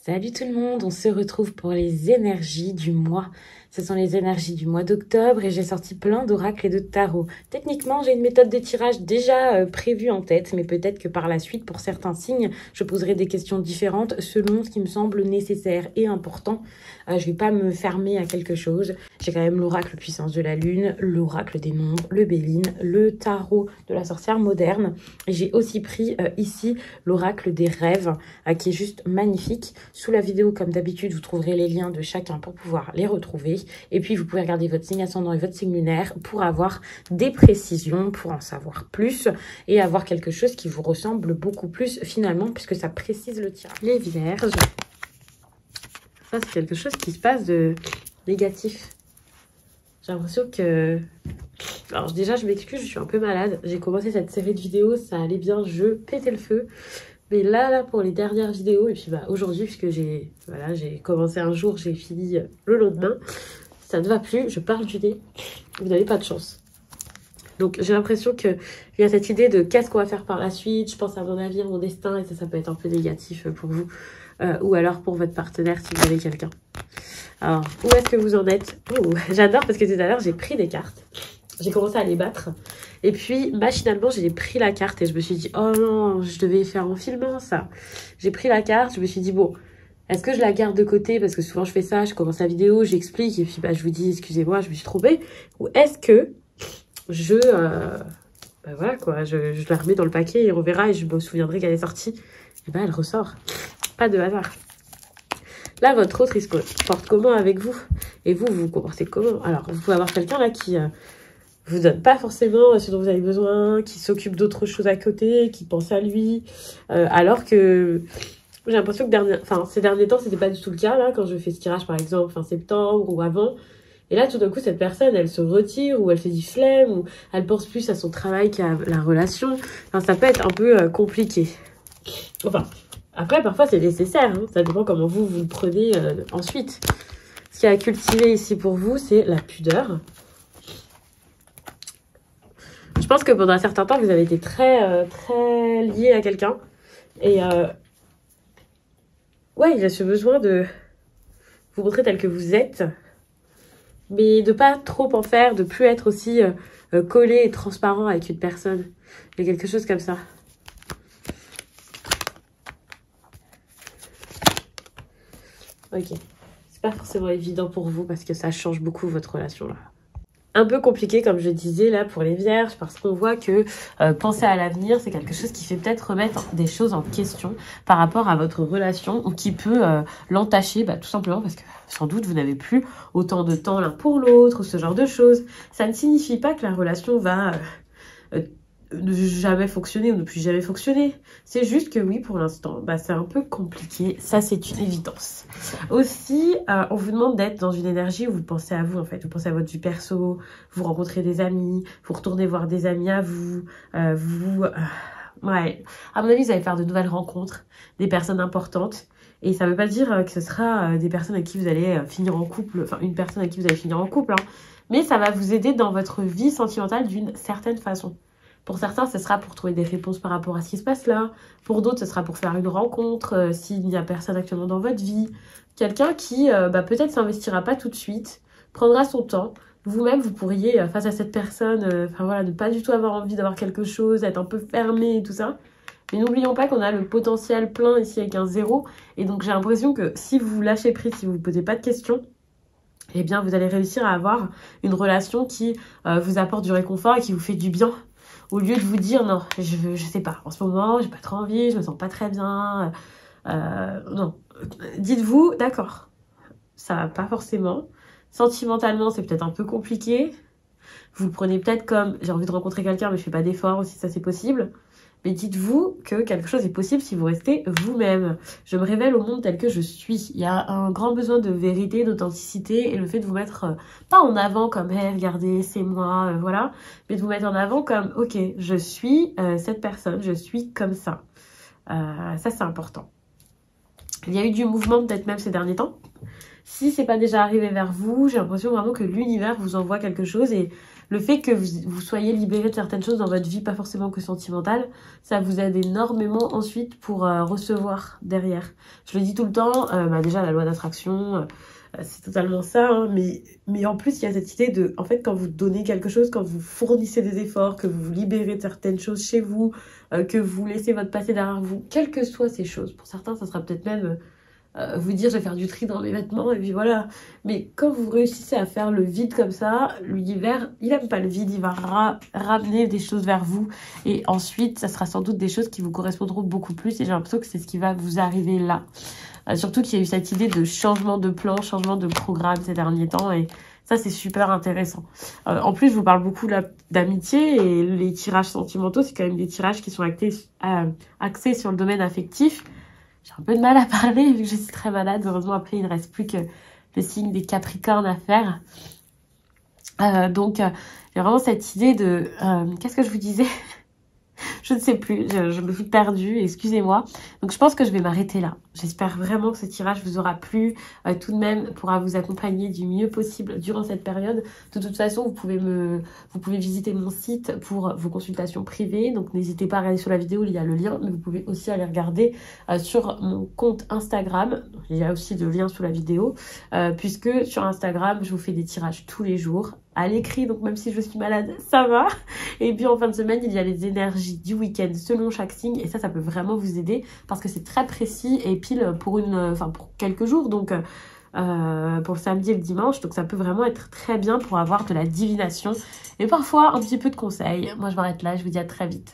Salut tout le monde, on se retrouve pour les énergies du mois. Ce sont les énergies du mois d'octobre et j'ai sorti plein d'oracles et de tarot. Techniquement, j'ai une méthode de tirage déjà prévue en tête, mais peut-être que par la suite, pour certains signes, je poserai des questions différentes selon ce qui me semble nécessaire et important. Je vais pas me fermer à quelque chose. J'ai quand même l'oracle puissance de la lune, l'oracle des nombres, le Béline, le tarot de la sorcière moderne. Et j'ai aussi pris ici l'oracle des rêves, qui est juste magnifique. Sous la vidéo, comme d'habitude, vous trouverez les liens de chacun pour pouvoir les retrouver. Et puis, vous pouvez regarder votre signe ascendant et votre signe lunaire pour avoir des précisions, pour en savoir plus et avoir quelque chose qui vous ressemble beaucoup plus finalement, puisque ça précise le tirage. Les vierges, ça c'est quelque chose qui se passe de négatif. J'ai l'impression que... Alors déjà, je m'excuse, je suis un peu malade. J'ai commencé cette série de vidéos, ça allait bien, je pétais le feu. Mais là, pour les dernières vidéos, et puis aujourd'hui, puisque j'ai commencé un jour, j'ai fini le lendemain, ça ne va plus, je parle du nez, vous n'avez pas de chance. Donc j'ai l'impression qu'il y a cette idée de qu'est-ce qu'on va faire par la suite, je pense à mon avenir, mon destin, et ça peut être un peu négatif pour vous, ou alors pour votre partenaire si vous avez quelqu'un. Alors, où est-ce que vous en êtes? J'adore parce que tout à l'heure, j'ai pris des cartes. J'ai commencé à les battre. Et puis, machinalement, j'ai pris la carte et je me suis dit, oh non, je devais faire en filmant ça. J'ai pris la carte, je me suis dit, bon, est-ce que je la garde de côté? Parce que souvent, je fais ça, je commence la vidéo, j'explique et puis je vous dis, excusez-moi, je me suis trompée. Ou est-ce que je... voilà quoi, je la remets dans le paquet et on verra et je me souviendrai qu'elle est sortie. Et elle ressort. Pas de hasard. Là, votre autre, il se porte comment avec vous? Et vous, vous vous comportez comment? Alors, vous pouvez avoir quelqu'un là qui... vous donne pas forcément ce dont vous avez besoin, qui s'occupe d'autres choses à côté, qui pense à lui, alors que j'ai l'impression que ces derniers temps, c'était pas du tout le cas, là, quand je fais ce tirage, par exemple, fin septembre ou avant. Et là, tout d'un coup, cette personne, elle se retire, ou elle se dit flemme, ou elle pense plus à son travail qu'à la relation. Enfin, ça peut être un peu compliqué. Enfin, après, parfois, c'est nécessaire, hein. Ça dépend comment vous le prenez ensuite. Ce qu'il y a à cultiver ici pour vous, c'est la pudeur. Je pense que pendant un certain temps, vous avez été très lié à quelqu'un. Et ouais, il a ce besoin de vous montrer tel que vous êtes. Mais de pas trop en faire, de plus être aussi collé et transparent avec une personne. Il y a quelque chose comme ça. Ok. C'est pas forcément évident pour vous parce que ça change beaucoup votre relation là. Un peu compliqué, comme je disais, là, pour les vierges, parce qu'on voit que penser à l'avenir, c'est quelque chose qui fait peut-être remettre des choses en question par rapport à votre relation, ou qui peut l'entacher, tout simplement parce que, sans doute, vous n'avez plus autant de temps l'un pour l'autre, ou ce genre de choses. Ça ne signifie pas que la relation va ne jamais fonctionner ou ne plus jamais fonctionner. C'est juste que oui, pour l'instant, c'est un peu compliqué. Ça, c'est une évidence. Aussi, on vous demande d'être dans une énergie où vous pensez à vous, en fait. Vous pensez à votre vie perso, vous rencontrez des amis, vous retournez voir des amis à vous, ouais. À mon avis, vous allez faire de nouvelles rencontres, des personnes importantes. Et ça ne veut pas dire que ce sera des personnes avec qui vous allez finir en couple, enfin, une personne avec qui vous allez finir en couple, hein. Mais ça va vous aider dans votre vie sentimentale d'une certaine façon. Pour certains, ce sera pour trouver des réponses par rapport à ce qui se passe là. Pour d'autres, ce sera pour faire une rencontre s'il n'y a personne actuellement dans votre vie. Quelqu'un qui peut-être s'investira pas tout de suite, prendra son temps. Vous-même, vous pourriez, face à cette personne, ne pas du tout avoir envie d'avoir quelque chose, être un peu fermé et tout ça. Mais n'oublions pas qu'on a le potentiel plein ici avec un 0. Et donc, j'ai l'impression que si vous lâchez prise, si vous ne vous posez pas de questions, eh bien, vous allez réussir à avoir une relation qui vous apporte du réconfort et qui vous fait du bien. Au lieu de vous dire, non, je sais pas, en ce moment, j'ai pas trop envie, je me sens pas très bien. Non, dites-vous, d'accord, ça va pas forcément. Sentimentalement, c'est peut-être un peu compliqué. Vous le prenez peut-être comme, j'ai envie de rencontrer quelqu'un, mais je fais pas d'effort aussi, ça c'est possible. Mais dites-vous que quelque chose est possible si vous restez vous-même. Je me révèle au monde tel que je suis. Il y a un grand besoin de vérité, d'authenticité, et le fait de vous mettre pas en avant comme hey, regardez, c'est moi, voilà, mais de vous mettre en avant comme ok, je suis cette personne, je suis comme ça. Ça c'est important. Il y a eu du mouvement peut-être même ces derniers temps. Si c'est pas déjà arrivé vers vous, j'ai l'impression vraiment que l'univers vous envoie quelque chose et le fait que vous soyez libéré de certaines choses dans votre vie, pas forcément que sentimentale, ça vous aide énormément ensuite pour recevoir derrière. Je le dis tout le temps, déjà la loi d'attraction, c'est totalement ça, hein, mais en plus il y a cette idée de, en fait, quand vous donnez quelque chose, quand vous fournissez des efforts, que vous vous libérez de certaines choses chez vous, que vous laissez votre passé derrière vous, quelles que soient ces choses, pour certains ça sera peut-être même vous dire je vais faire du tri dans mes vêtements et puis voilà, mais quand vous réussissez à faire le vide comme ça, l'univers il aime pas le vide, il va ramener des choses vers vous et ensuite ça sera sans doute des choses qui vous correspondront beaucoup plus et j'ai l'impression que c'est ce qui va vous arriver là. Surtout qu'il y a eu cette idée de changement de plan, changement de programme ces derniers temps et ça c'est super intéressant. En plus je vous parle beaucoup là d'amitié et les tirages sentimentaux c'est quand même des tirages qui sont axés sur le domaine affectif. J'ai un peu de mal à parler vu que je suis très malade. Heureusement, après, il ne reste plus que le signe des Capricornes à faire. Donc, j'ai vraiment cette idée de... Qu'est-ce que je vous disais? Je ne sais plus, je me suis perdue, excusez-moi. Donc je pense que je vais m'arrêter là. J'espère vraiment que ce tirage vous aura plu, tout de même pourra vous accompagner du mieux possible durant cette période. De toute façon, vous pouvez visiter mon site pour vos consultations privées. Donc n'hésitez pas à regarder sur la vidéo, il y a le lien, mais vous pouvez aussi aller regarder sur mon compte Instagram. Il y a aussi le lien sous la vidéo, puisque sur Instagram, je vous fais des tirages tous les jours à l'écrit, donc même si je suis malade, ça va. Et puis en fin de semaine, il y a les énergies du week-end selon chaque signe, et ça peut vraiment vous aider parce que c'est très précis et pile pour pour quelques jours, donc pour le samedi et le dimanche, donc ça peut vraiment être très bien pour avoir de la divination et parfois un petit peu de conseils. Moi je m'arrête là, je vous dis à très vite.